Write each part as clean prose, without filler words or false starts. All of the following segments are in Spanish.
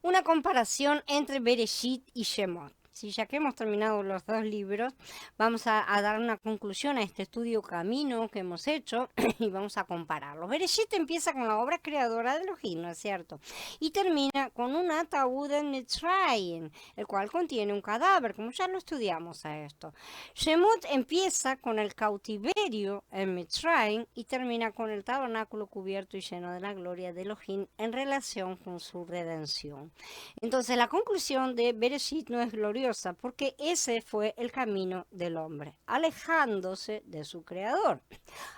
una comparación entre Bereshit y Shemot. Sí, ya que hemos terminado los dos libros, vamos a dar una conclusión a este estudio camino que hemos hecho y vamos a compararlo. Bereshit empieza con la obra creadora de Elohim, ¿no es cierto? Y termina con un ataúd en Mitzrayim, el cual contiene un cadáver, como ya lo estudiamos a esto. Shemot empieza con el cautiverio en Mitzrayim y termina con el tabernáculo cubierto y lleno de la gloria de Elohim en relación con su redención. Entonces la conclusión de Bereshit no es gloriosa porque ese fue el camino del hombre, alejándose de su creador.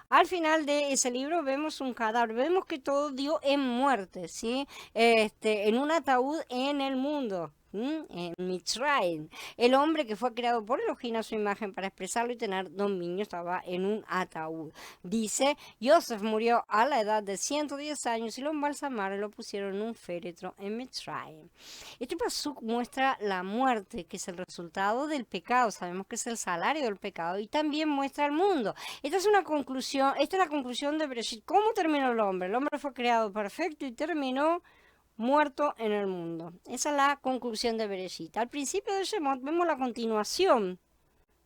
Al final de ese libro vemos un cadáver, vemos que todo dio en muerte, ¿sí? En un ataúd en el mundo. En Mitzrayim, el hombre que fue creado por Elohim a su imagen para expresarlo y tener dominio estaba en un ataúd. Dice, Joseph murió a la edad de 110 años y lo embalsamaron y lo pusieron en un féretro en Mitzrayim. Este pasuk muestra la muerte, que es el resultado del pecado, sabemos que es el salario del pecado, y también muestra el mundo. Esta es una conclusión, esta es la conclusión de Bereshit. ¿Cómo terminó el hombre? El hombre fue creado perfecto y terminó muerto en el mundo. Esa es la conclusión de Bereshit. Al principio de Shemot vemos la continuación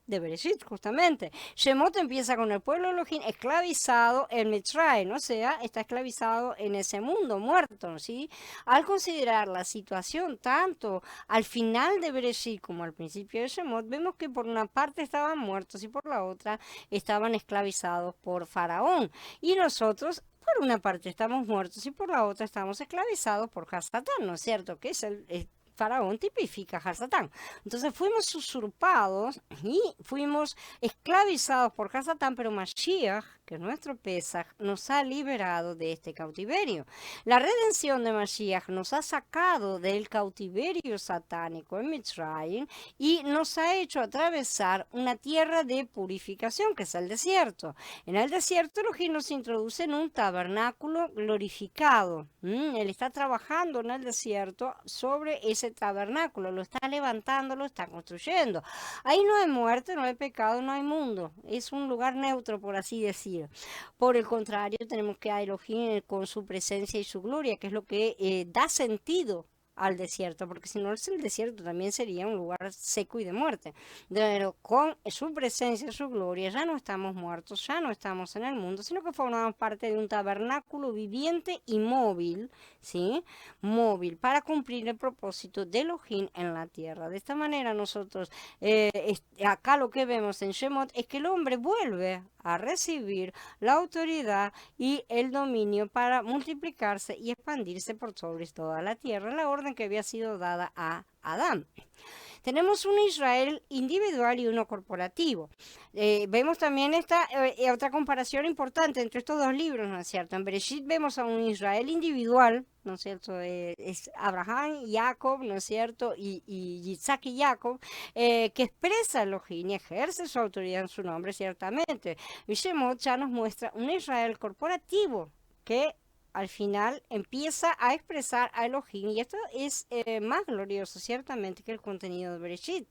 de Bereshit, justamente. Shemot empieza con el pueblo de Elohim esclavizado en Mitzrayim, o sea, está esclavizado en ese mundo muerto, ¿sí? Al considerar la situación tanto al final de Bereshit como al principio de Shemot, vemos que por una parte estaban muertos y por la otra estaban esclavizados por Faraón. Y nosotros por una parte estamos muertos y por la otra estamos esclavizados por Hasatán, ¿no es cierto? Que es el Faraón tipifica a Hasatán. Entonces fuimos usurpados y fuimos esclavizados por Hasatán, pero Mashiach, que es nuestro Pesaj, nos ha liberado de este cautiverio. La redención de Mashiach nos ha sacado del cautiverio satánico en Mitzrayim y nos ha hecho atravesar una tierra de purificación, que es el desierto. En el desierto Elohim nos introduce en un tabernáculo glorificado. Él está trabajando en el desierto sobre ese tabernáculo, lo está levantando, lo está construyendo. Ahí no hay muerte, no hay pecado, no hay mundo. Es un lugar neutro, por así decir. Por el contrario, tenemos que a Elohim con su presencia y su gloria, que es lo que da sentido al desierto, porque si no el desierto también sería un lugar seco y de muerte. Pero con su presencia, su gloria, ya no estamos muertos, ya no estamos en el mundo, sino que formamos parte de un tabernáculo viviente y móvil, ¿sí? Móvil, para cumplir el propósito de Elohim en la tierra. De esta manera nosotros, acá lo que vemos en Shemot es que el hombre vuelve a recibir la autoridad y el dominio para multiplicarse y expandirse por sobre toda la tierra, la orden que había sido dada a Adán. Tenemos un Israel individual y uno corporativo. Vemos también esta otra comparación importante entre estos dos libros, ¿no es cierto? En Bereshit vemos a un Israel individual, ¿no es cierto? Es Abraham y Jacob, ¿no es cierto? Y Isaac y Jacob, que expresa Elohim y ejerce su autoridad en su nombre, ciertamente. Y Shemot ya nos muestra un Israel corporativo que al final empieza a expresar a Elohim y esto es más glorioso ciertamente que el contenido de Bereshit.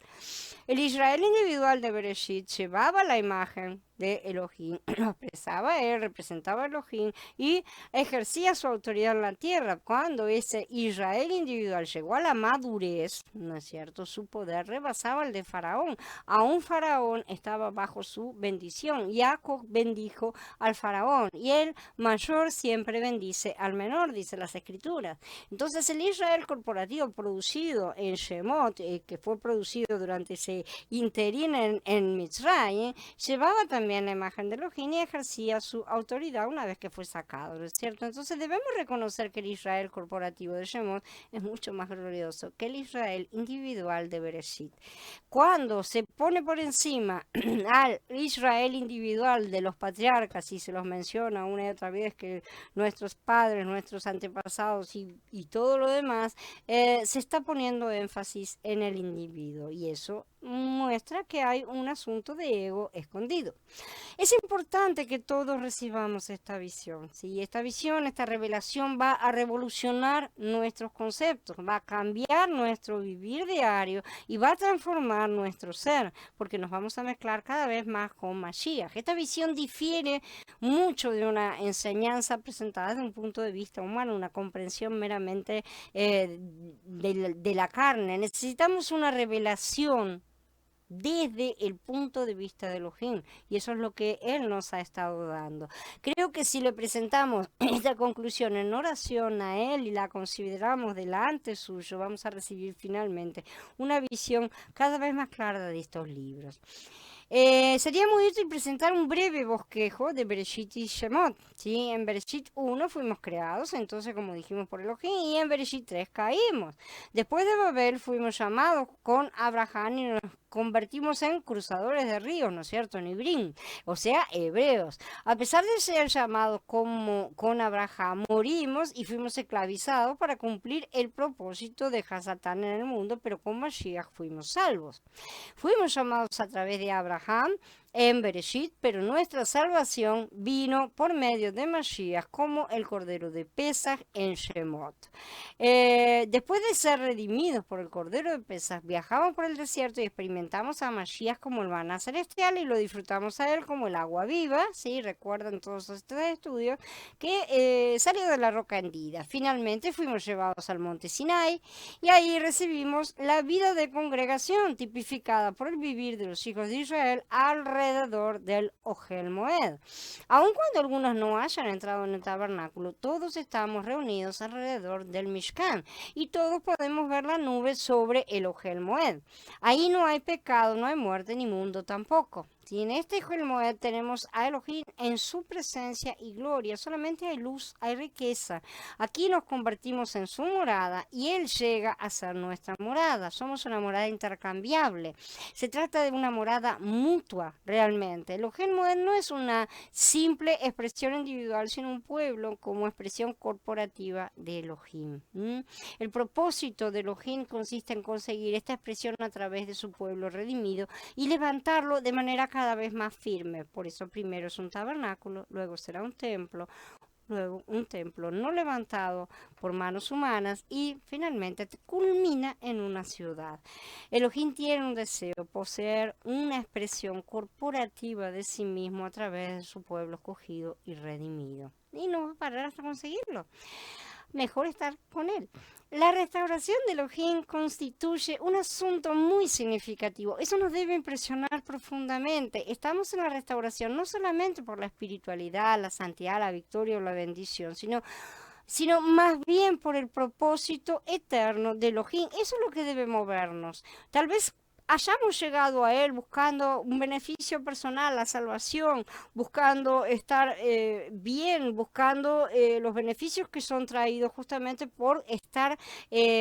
El Israel individual de Bereshit llevaba la imagen de Elohim, lo expresaba él, representaba a Elohim y ejercía su autoridad en la tierra. Cuando ese Israel individual llegó a la madurez, ¿no es cierto? Su poder rebasaba el de Faraón. Aún Faraón estaba bajo su bendición. Jacob bendijo al Faraón y el mayor siempre bendice al menor, dice las escrituras. Entonces el Israel corporativo producido en Shemot, que fue producido durante ese interín en Mitzrayim, llevaba también la imagen de Elohim y ejercía su autoridad una vez que fue sacado, ¿no es cierto? Entonces debemos reconocer que el Israel corporativo de Shemot es mucho más glorioso que el Israel individual de Bereshit. Cuando se pone por encima al Israel individual de los patriarcas y se los menciona una y otra vez que nuestros padres, nuestros antepasados y todo lo demás, se está poniendo énfasis en el individuo y eso muestra que hay un asunto de ego escondido. Es importante que todos recibamos esta visión, ¿sí? Esta visión, esta revelación va a revolucionar nuestros conceptos, va a cambiar nuestro vivir diario y va a transformar nuestro ser, porque nos vamos a mezclar cada vez más con Mashiach. Esta visión difiere mucho de una enseñanza presentada desde un punto de vista humano, una comprensión meramente de la carne. Necesitamos una revelación desde el punto de vista de Elohim, y eso es lo que Él nos ha estado dando. Creo que si le presentamos esta conclusión en oración a Él y la consideramos delante suyo, vamos a recibir finalmente una visión cada vez más clara de estos libros. Sería muy útil presentar un breve bosquejo de Bereshit y Shemot, ¿sí? En Bereshit 1 fuimos creados, entonces como dijimos por Elohim, y en Bereshit 3 caímos. Después de Babel fuimos llamados con Abraham y nos convertimos en cruzadores de ríos, ¿no es cierto? Nibrim, o sea, hebreos. A pesar de ser llamados como con Abraham, morimos y fuimos esclavizados para cumplir el propósito de Hasatán en el mundo, pero con Mashiach fuimos salvos. Fuimos llamados a través de Abraham en Bereshit, pero nuestra salvación vino por medio de Mashiach como el Cordero de Pesach en Shemot. Después de ser redimidos por el Cordero de Pesach, viajamos por el desierto y experimentamos a Mashiach como el maná celestial y lo disfrutamos a él como el agua viva, ¿sí? Recuerdan todos estos estudios, que salió de la roca hendida. Finalmente fuimos llevados al monte Sinai y ahí recibimos la vida de congregación tipificada por el vivir de los hijos de Israel alrededor del Ohel Moed. Aun cuando algunos no hayan entrado en el tabernáculo, todos estamos reunidos alrededor del Mishkan y todos podemos ver la nube sobre el Ohel Moed. Ahí no hay pecado, no hay muerte ni mundo tampoco. Si en este Ohel Moed tenemos a Elohim en su presencia y gloria, solamente hay luz, hay riqueza. Aquí nos convertimos en su morada y Él llega a ser nuestra morada. Somos una morada intercambiable. Se trata de una morada mutua, realmente. El Ohel Moed no es una simple expresión individual, sino un pueblo como expresión corporativa de Elohim. El propósito de Elohim consiste en conseguir esta expresión a través de su pueblo redimido y levantarlo de manera cada vez más firme. Por eso primero es un tabernáculo, luego será un templo, luego un templo no levantado por manos humanas y finalmente culmina en una ciudad. Elohim tiene un deseo, poseer una expresión corporativa de sí mismo a través de su pueblo escogido y redimido. Y no va a parar hasta conseguirlo. Mejor estar con él. La restauración de Elohim constituye un asunto muy significativo. Eso nos debe impresionar profundamente. Estamos en la restauración no solamente por la espiritualidad, la santidad, la victoria o la bendición, sino más bien por el propósito eterno de Elohim. Eso es lo que debe movernos. Tal vez hayamos llegado a Él buscando un beneficio personal, la salvación, buscando estar bien, buscando los beneficios que son traídos justamente por estar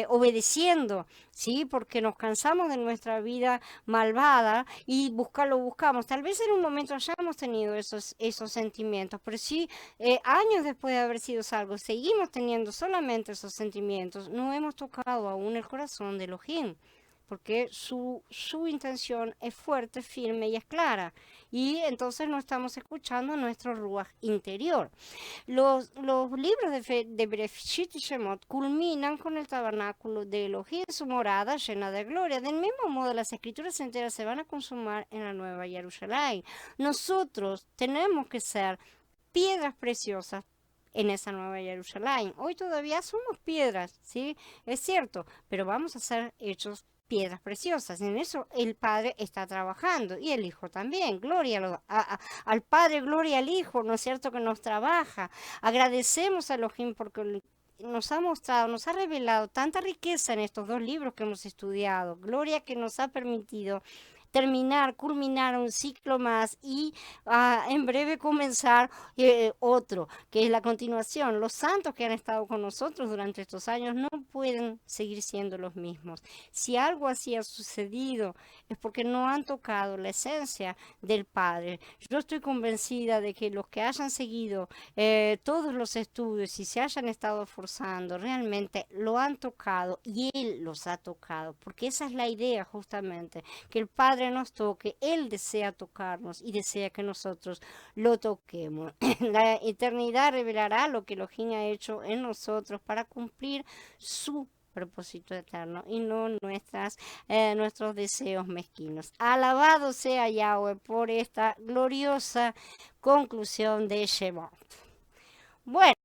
obedeciendo, ¿sí? Porque nos cansamos de nuestra vida malvada y lo buscamos. Tal vez en un momento hayamos tenido esos sentimientos, pero si años después de haber sido salvos seguimos teniendo solamente esos sentimientos, no hemos tocado aún el corazón de Elohim, porque su intención es fuerte, firme y es clara. Y entonces no estamos escuchando nuestro ruaj interior. Los libros de Bereshit y Shemot culminan con el tabernáculo de Elohim, su morada llena de gloria. Del mismo modo, las escrituras enteras se van a consumar en la Nueva Jerusalén. Nosotros tenemos que ser piedras preciosas en esa Nueva Jerusalén. Hoy todavía somos piedras, ¿sí? Es cierto, pero vamos a ser hechos piedras preciosas. En eso el Padre está trabajando y el Hijo también. Gloria al Padre, gloria al Hijo, ¿no es cierto? Que nos trabaja. Agradecemos a Elohim porque nos ha mostrado, nos ha revelado tanta riqueza en estos dos libros que hemos estudiado. Gloria que nos ha permitido culminar un ciclo más y en breve comenzar otro, que es la continuación. Los santos que han estado con nosotros durante estos años no pueden seguir siendo los mismos. Si algo así ha sucedido es porque no han tocado la esencia del Padre. Yo estoy convencida de que los que hayan seguido todos los estudios y se hayan estado forzando, realmente lo han tocado y Él los ha tocado, porque esa es la idea justamente, que el Padre Padre nos toque, Él desea tocarnos y desea que nosotros lo toquemos. La eternidad revelará lo que Elohim ha hecho en nosotros para cumplir su propósito eterno y no nuestros deseos mezquinos. Alabado sea Yahweh por esta gloriosa conclusión de Shemot. Bueno.